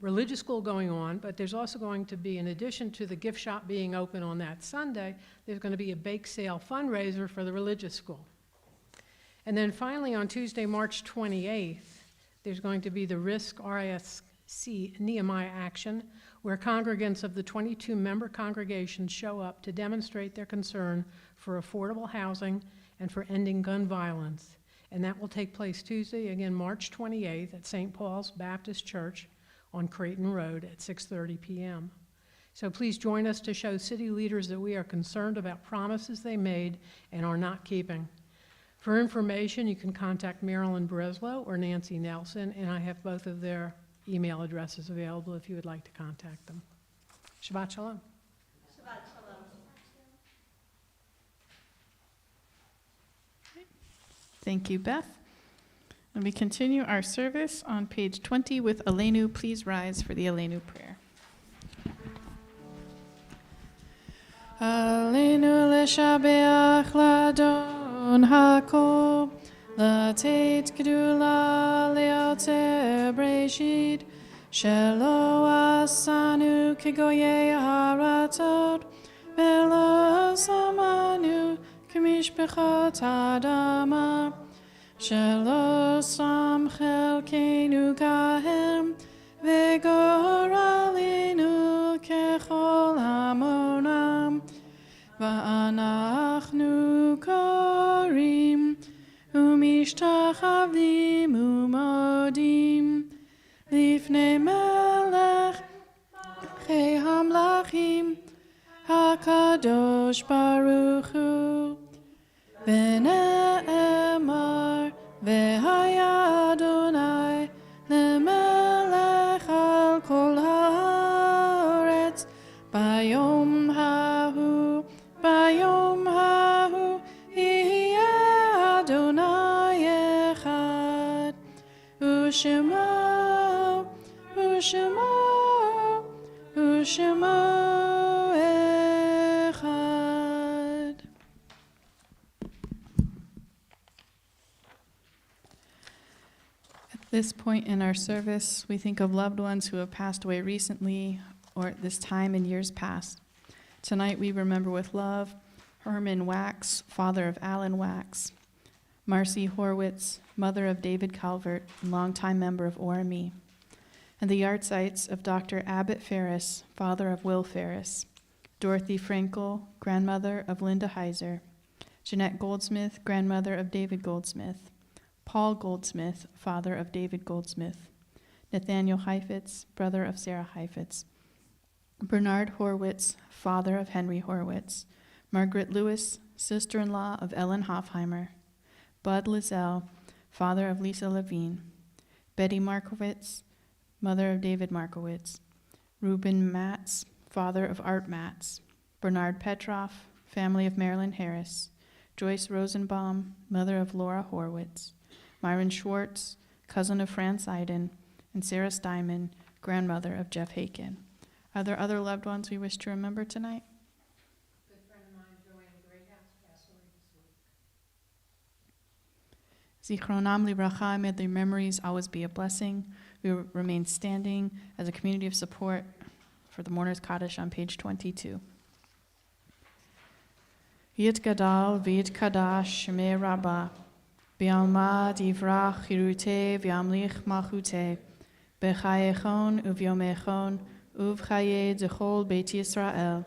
religious school going on, but there's also going to be, in addition to the gift shop being open on that Sunday, there's going to be a bake sale fundraiser for the religious school. And then finally, on Tuesday, March 28th, there's going to be the RISC Nehemiah action, where congregants of the 22-member congregation show up to demonstrate their concern for affordable housing and for ending gun violence. And that will take place Tuesday, again, March 28th at St. Paul's Baptist Church on Creighton Road at 6:30 p.m. So please join us to show city leaders that we are concerned about promises they made and are not keeping. For information, you can contact Marilyn Breslow or Nancy Nelson, and I have both of their email addresses available if you would like to contact them. Shabbat Shalom. Shabbat Shalom. Thank you, Beth. And we continue our service on page 20 with Aleinu. Please rise for the Aleinu prayer. Aleinu leshabeach ladon hakol, latet gedula leoter breshid, shelo asanu kegoye haratot, velo samanu kemishpechot adama, shelo sam chelkenu kahem, vegor alinu kechol hamonam, va'anachnu korim, umishtachavim umodim, lifnei melech chei hamlachim, HaKadosh Baruch Hu, v'ne'emar, v'haya Adonai, lemelech al kol haaretz, bayom hahu, yihye Adonai echad, u'shemo, echad. This point in our service, we think of loved ones who have passed away recently or at this time in years past. Tonight we remember with love Herman Wax, father of Alan Wax, Marcy Horwitz, mother of David Calvert, and longtime member of ORME, and the yahrzeits of Dr. Abbott Ferris, father of Will Ferris, Dorothy Frankel, grandmother of Linda Heiser, Jeanette Goldsmith, grandmother of David Goldsmith, Paul Goldsmith, father of David Goldsmith, Nathaniel Heifetz, brother of Sarah Heifetz, Bernard Horwitz, father of Henry Horwitz, Margaret Lewis, sister-in-law of Ellen Hofheimer, Bud Lizelle, father of Lisa Levine, Betty Markowitz, mother of David Markowitz, Reuben Matz, father of Art Matz, Bernard Petroff, family of Marilyn Harris, Joyce Rosenbaum, mother of Laura Horwitz, Myron Schwartz, cousin of France Iden, and Sarah Steinman, grandmother of Jeff Haken. Are there other loved ones we wish to remember tonight? Good friend of mine, Joanne Greathouse, passed away this week. Zichronam Livracha, may their memories always be a blessing. We will remain standing as a community of support for the Mourner's Kaddish on page 22. Yit Gadal, V'yit Kadash, Shemei Rabbah, B'alma Divrach, Hirute, V'yamlich Malchute, B'chayechon, Uvyomechon, Uvchaye Dechol Beit Yisrael,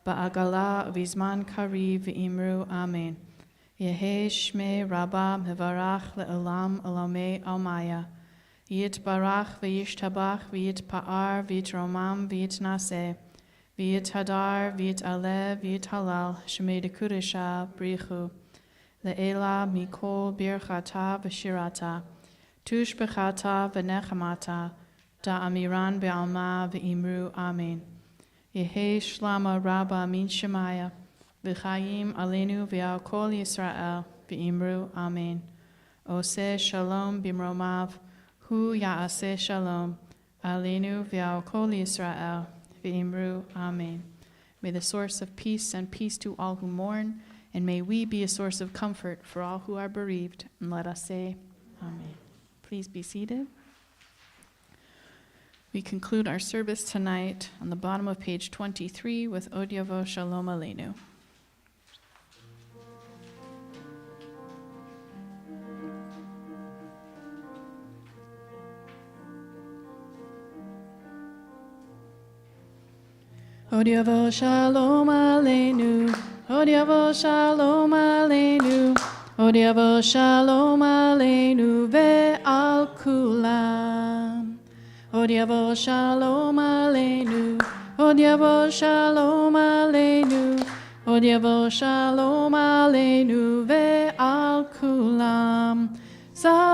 Ba'agala, V'izman Kariv, V'imru, Amen. Yehe Shmei Rabbah, Mevarach, Le'olam, Olamei, Almaya, Yit Barach, V'yishtabach, V'yit Pa'ar, V'yit Romam, V'yit Naseh, V'yit Hadar, V'yit Alev, V'yit Halal, Shemei Dekudesha, Brichu, Le'ela, Mikol, Birchata, V'shirata, Tush Bechata, V'nechamata, Da'amiran Be'alma, V'imru, Amen. Yehe Shlama Rabba Min Shemaya, V'chayim Alenu V'al Kol Yisrael, V'imru, Amen. Oseh Shalom Bimromav, Hu Ya'aseh Shalom, Alenu V'al Kol Yisrael, V'imru, Amen. May the source of peace send peace to all who mourn, and may we be a source of comfort for all who are bereaved. And let us say, Amen. Please be seated. We conclude our service tonight on the bottom of page 23 with Od Yavo Shalom Aleinu. Od Yavo Shalom Aleinu, Od Yavo Shalom Aleinu, Od Yavo Shalom Aleinu ve'al kulam. Od Yavo Shalom Aleinu, Od Yavo Shalom Aleinu, Od Yavo Shalom Aleinu ve'al kulam. Salam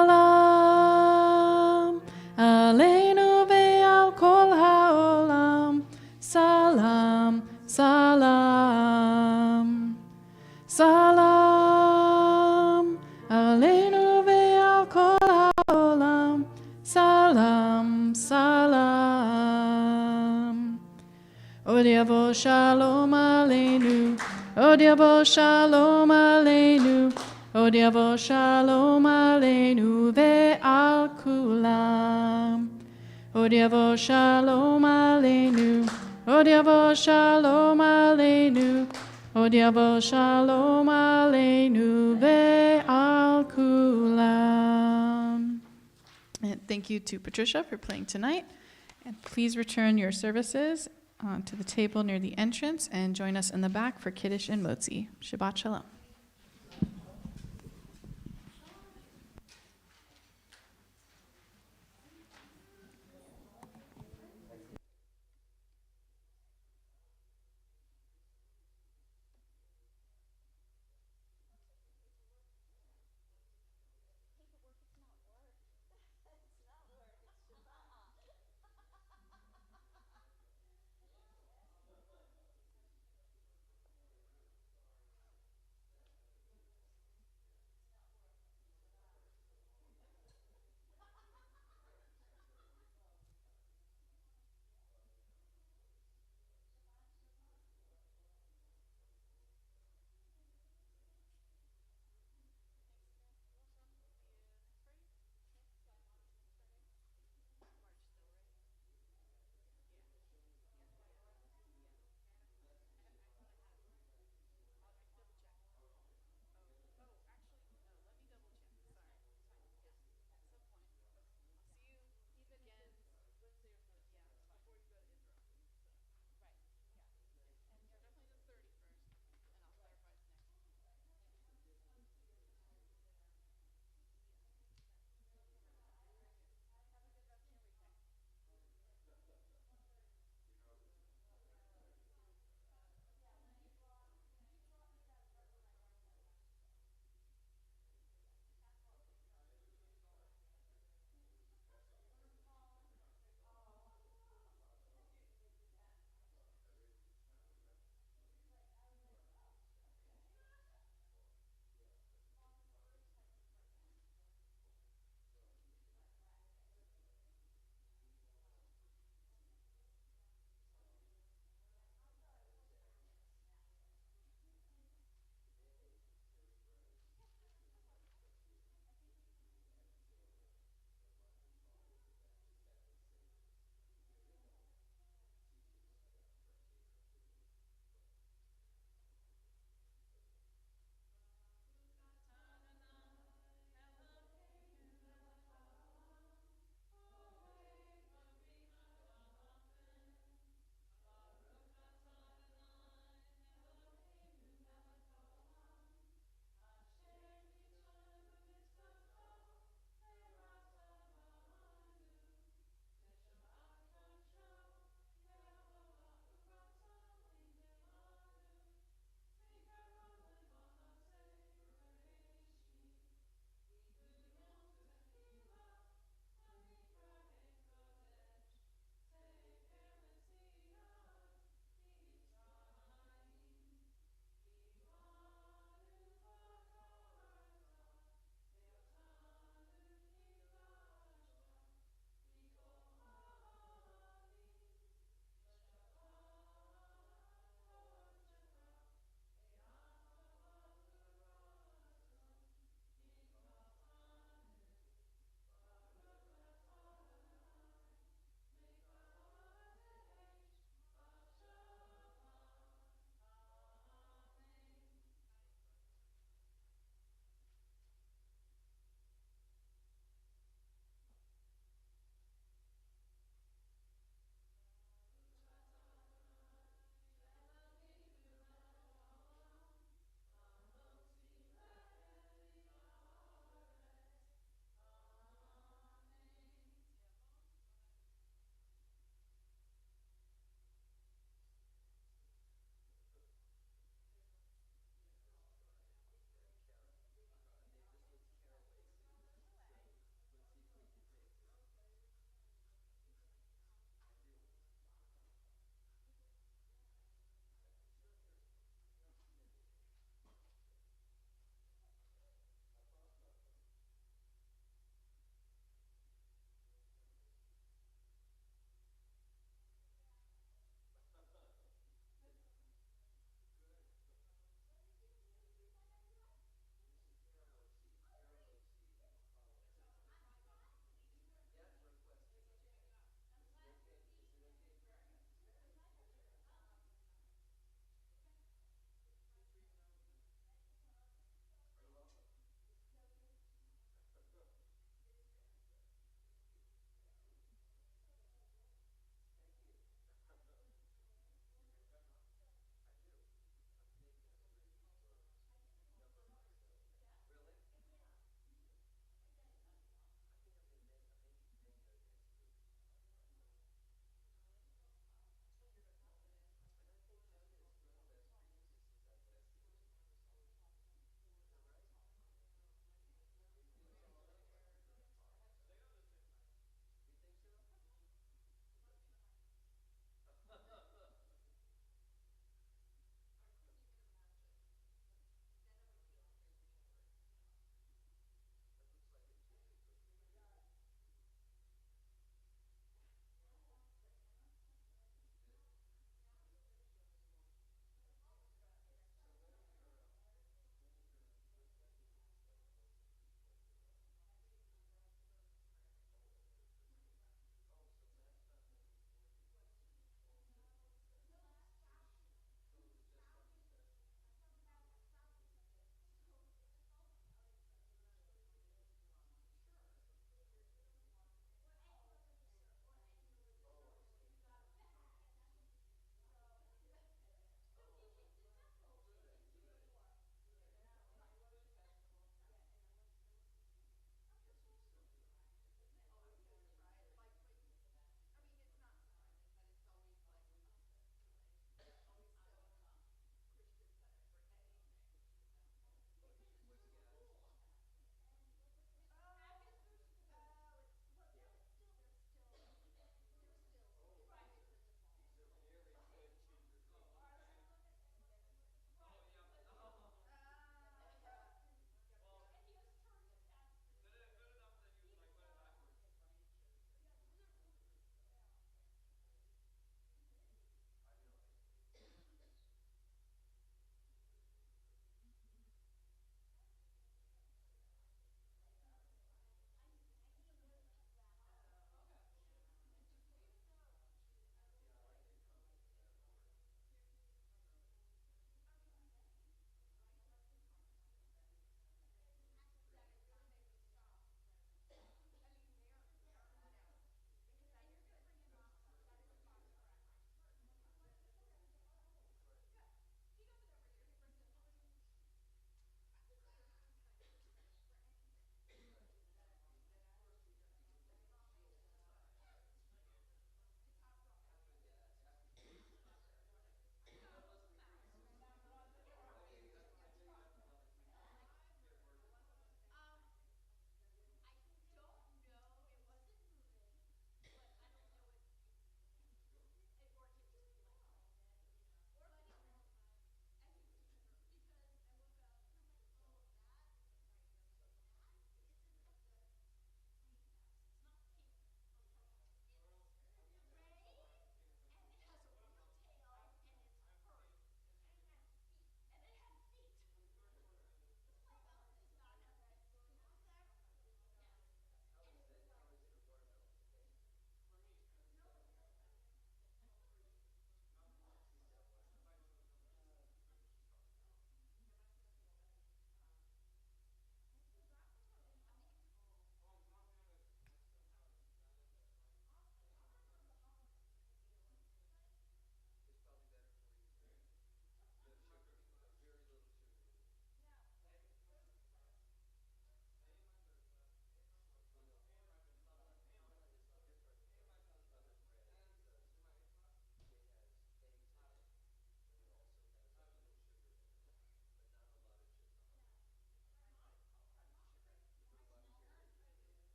Aleinu ve'al kol ha'olam. Salam, salam, salam, aleinu ve'al kol ha'olam. Salam, salam. Od Yavo Shalom Aleinu, Od Yavo Shalom Aleinu, Od Yavo Shalom Aleinu ve'al kulam. Od Yavo Shalom Aleinu, Od Yavo Shalom Aleinu, Od Yavo Shalom Aleinu ve'al kulam. And thank you to Patricia for playing tonight. And please return your services to the table near the entrance and join us in the back for Kiddush and Motzi. Shabbat Shalom.